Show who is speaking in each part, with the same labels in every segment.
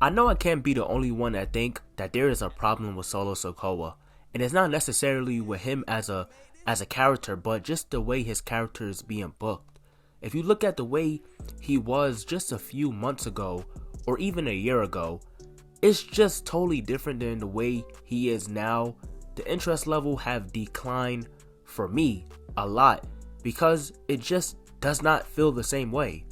Speaker 1: I know I can't be the only one that think that there is a problem with Solo Sikoa, and it's not necessarily with him as a character, but just the way his character is being booked. If you look at the way he was just a few months ago, or even a year ago, it's just totally different than the way he is now. The interest level have declined for me a lot because it just does not feel the same way.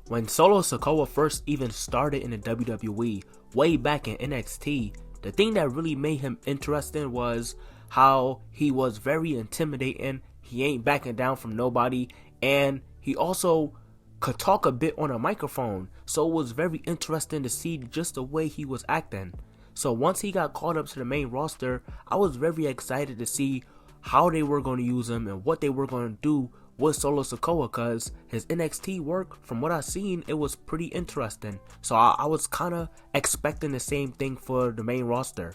Speaker 1: When Solo Sikoa first even started in the WWE way back in NXT, the thing that really made him interesting was how he was very intimidating. He ain't backing down from nobody, and he also could talk a bit on a microphone, so it was very interesting to see just the way he was acting. So once he got called up to the main roster, I was very excited to see how they were going to use him and what they were going to do with Solo Sikoa, because his NXT work, from what I seen, it was pretty interesting. So I was kind of expecting the same thing for the main roster,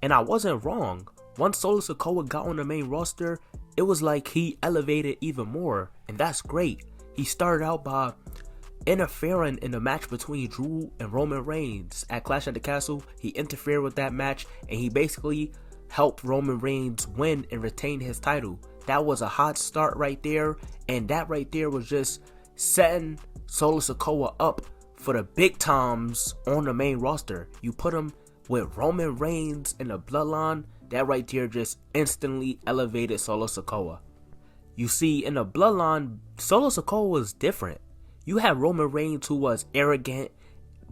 Speaker 1: and I wasn't wrong. Once Solo Sikoa got on the main roster, it was like he elevated even more, and that's great. He started out by interfering in the match between Drew and Roman Reigns at Clash at the Castle. He interfered with that match, and he basically helped Roman Reigns win and retain his title. That was a hot start right there, and that right there was just setting Solo Sikoa up for the big times on the main roster. You put him with Roman Reigns in the Bloodline, that right there just instantly elevated Solo Sikoa. You see, in the Bloodline, Solo Sikoa was different. You had Roman Reigns, who was arrogant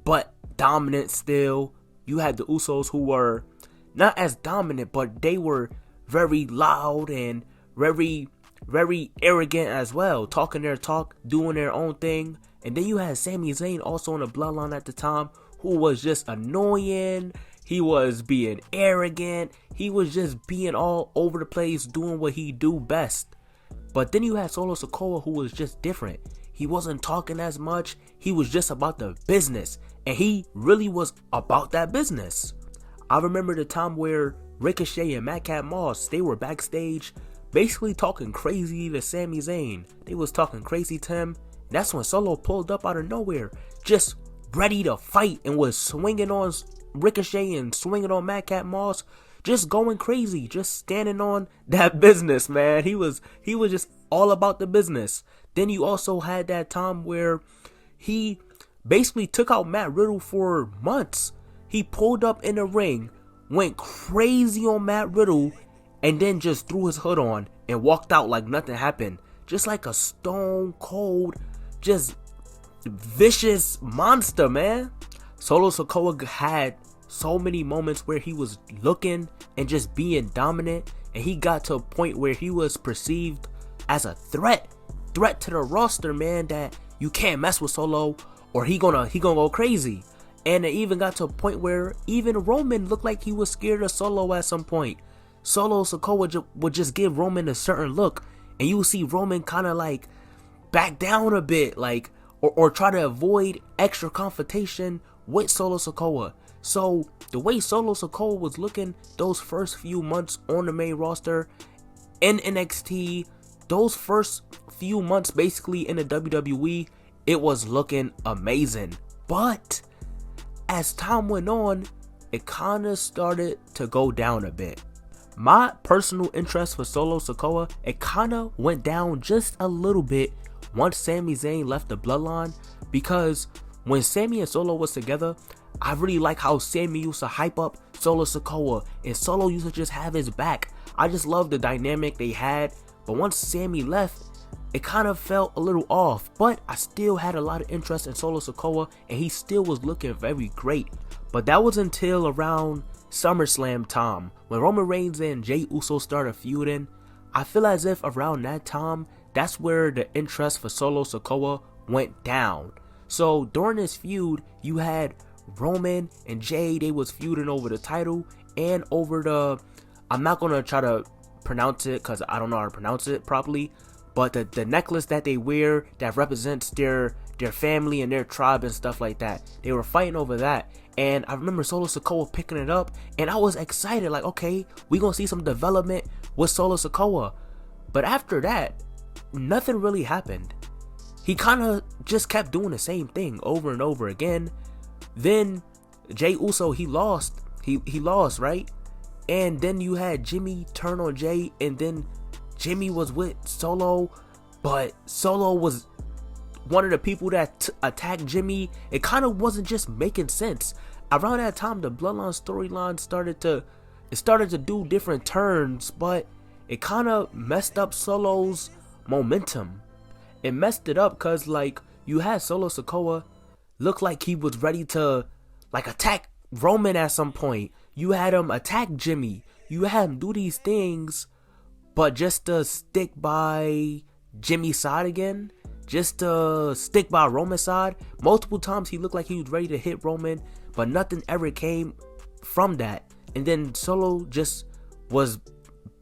Speaker 1: but dominant still. You had the Usos, who were not as dominant, but they were very loud and very arrogant as well, talking their talk, doing their own thing. And then you had Sami Zayn also in the Bloodline at the time, who was just annoying. He was being arrogant. He was just being all over the place, doing what he do best. But then you had Solo Sikoa, who was just different. He wasn't talking as much. He was just about the business, and he really was about that business. I remember the time where Ricochet and Madcap Moss, they were backstage basically talking crazy to Sami Zayn. They was talking crazy to him. That's when Solo pulled up out of nowhere, just ready to fight, and was swinging on Ricochet and swinging on Madcap Moss, just going crazy, just standing on that business, man. He was just all about the business. Then you also had that time where he basically took out Matt Riddle for months. He pulled up in the ring, went crazy on Matt Riddle, and then just threw his hood on and walked out like nothing happened. Just like a stone cold, just vicious monster, man. Solo Sikoa had so many moments where he was looking and just being dominant, and he got to a point where he was perceived as a threat to the roster, man, that you can't mess with Solo or he gonna go crazy. And it even got to a point where even Roman looked like he was scared of Solo at some point. Solo Sikoa would just give Roman a certain look, and you would see Roman kind of like back down a bit, like or try to avoid extra confrontation with Solo Sikoa. So the way Solo Sikoa was looking those first few months on the main roster in NXT, those first few months basically in the WWE, it was looking amazing. But as time went on, it kind of started to go down a bit. My personal interest for Solo Sikoa, it kind of went down just a little bit once Sami Zayn left the Bloodline, because when Sami and Solo was together, I really like how Sami used to hype up Solo Sikoa, and Solo used to just have his back. I just love the dynamic they had. But once Sami left, it kind of felt a little off. But I still had a lot of interest in Solo Sikoa, and he still was looking very great. But that was until around SummerSlam time, when Roman Reigns and Jey Uso started feuding. I feel as if around that time, that's where the interest for Solo Sikoa went down. So during this feud, you had Roman and Jey, they was feuding over the title and over the, I'm not gonna try to pronounce it because I don't know how to pronounce it properly, but the necklace that they wear that represents their family and their tribe and stuff like that. They were fighting over that, and I remember Solo Sikoa picking it up, and I was excited, like, okay, we gonna see some development with Solo Sikoa. But after that, nothing really happened. He kind of just kept doing the same thing over and over again. Then Jey Uso, he lost. He lost, right? And then you had Jimmy turn on Jey, and then Jimmy was with Solo, but Solo was one of the people that attacked Jimmy. It kind of wasn't just making sense. Around that time, the Bloodline storyline started to do different turns, but it kind of messed up Solo's momentum. It messed it up because, like, you had Solo Sikoa look like he was ready to, like, attack Roman at some point. You had him attack Jimmy. You had him do these things, but just to stick by Jimmy's side again, just to stick by Roman's side. Multiple times he looked like he was ready to hit Roman, but nothing ever came from that. And then Solo just was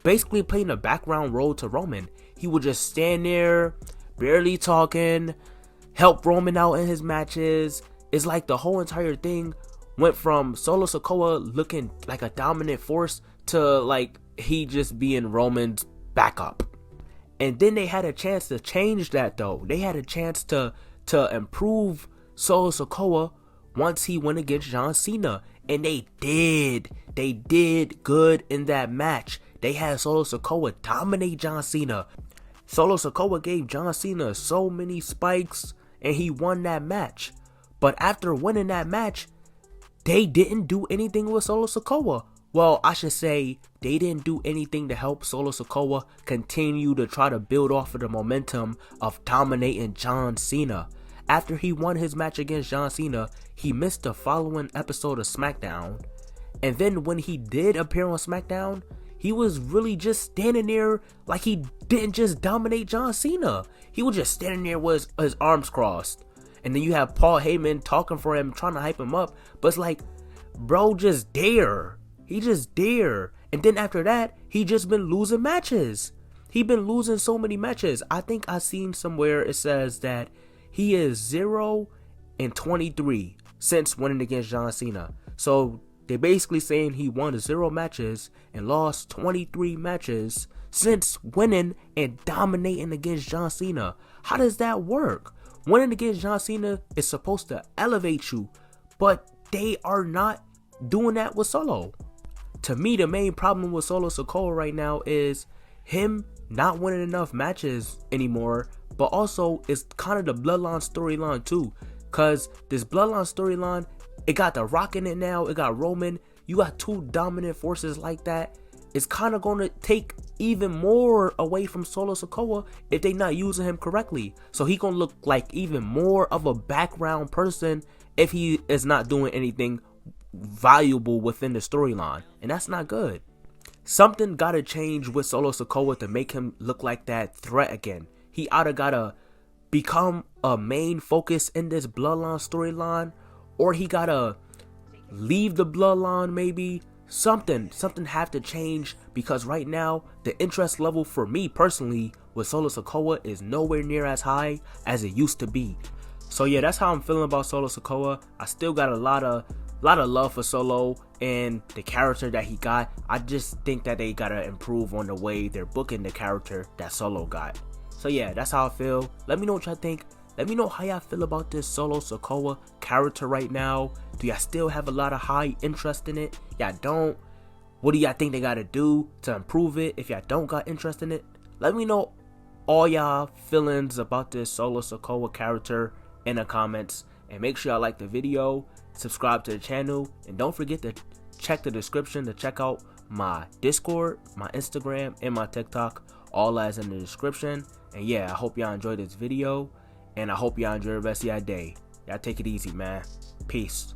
Speaker 1: basically playing a background role to Roman. He would just stand there, barely talking, help Roman out in his matches. It's like the whole entire thing went from Solo Sikoa looking like a dominant force to like he just being Roman's backup. And then they had a chance to change that though. They had a chance to improve Solo Sikoa once he went against John Cena. And they did. They did good in that match. They had Solo Sikoa dominate John Cena. Solo Sikoa gave John Cena so many spikes and he won that match. But after winning that match, they didn't do anything with Solo Sikoa. Well, I should say they didn't do anything to help Solo Sikoa continue to try to build off of the momentum of dominating John Cena. After he won his match against John Cena, he missed the following episode of SmackDown. And then when he did appear on SmackDown, he was really just standing there like he didn't just dominate John Cena. He was just standing there with his arms crossed. And then you have Paul Heyman talking for him, trying to hype him up. But it's like, bro, just there. He just there. And then after that, he just been losing matches. He been losing so many matches. I think I seen somewhere it says that he is 0-23 since winning against John Cena. So they're basically saying he won 0 matches and lost 23 matches since winning and dominating against John Cena. How does that work? Winning against John Cena is supposed to elevate you, but they are not doing that with Solo. To me, the main problem with Solo Sikoa right now is him not winning enough matches anymore, but also it's kind of the Bloodline storyline too, because this Bloodline storyline, it got The Rock in it now, it got Roman. You got 2 dominant forces like that. It's kind of going to take even more away from Solo Sikoa if they not using him correctly. So he going to look like even more of a background person if he is not doing anything valuable within the storyline. And that's not good. Something got to change with Solo Sikoa to make him look like that threat again. He either got to become a main focus in this Bloodline storyline, or he got to leave the Bloodline maybe. Something have to change, because right now the interest level for me personally with Solo Sikoa is nowhere near as high as it used to be. So yeah, that's how I'm feeling about Solo Sikoa. I still got a lot of love for Solo and the character that he got. I just think that they gotta improve on the way they're booking the character that Solo got. So yeah, that's how I feel. Let me know what y'all think. Let me know how y'all feel about this Solo Sikoa character right now. Do y'all still have a lot of high interest in it? Y'all don't? What do y'all think they gotta do to improve it if y'all don't got interest in it? Let me know all y'all feelings about this Solo Sikoa character in the comments. And make sure y'all like the video, subscribe to the channel, and don't forget to check the description to check out my Discord, my Instagram, and my TikTok. All that's in the description. And yeah, I hope y'all enjoyed this video. And I hope y'all enjoy the rest of your day. Y'all take it easy, man. Peace.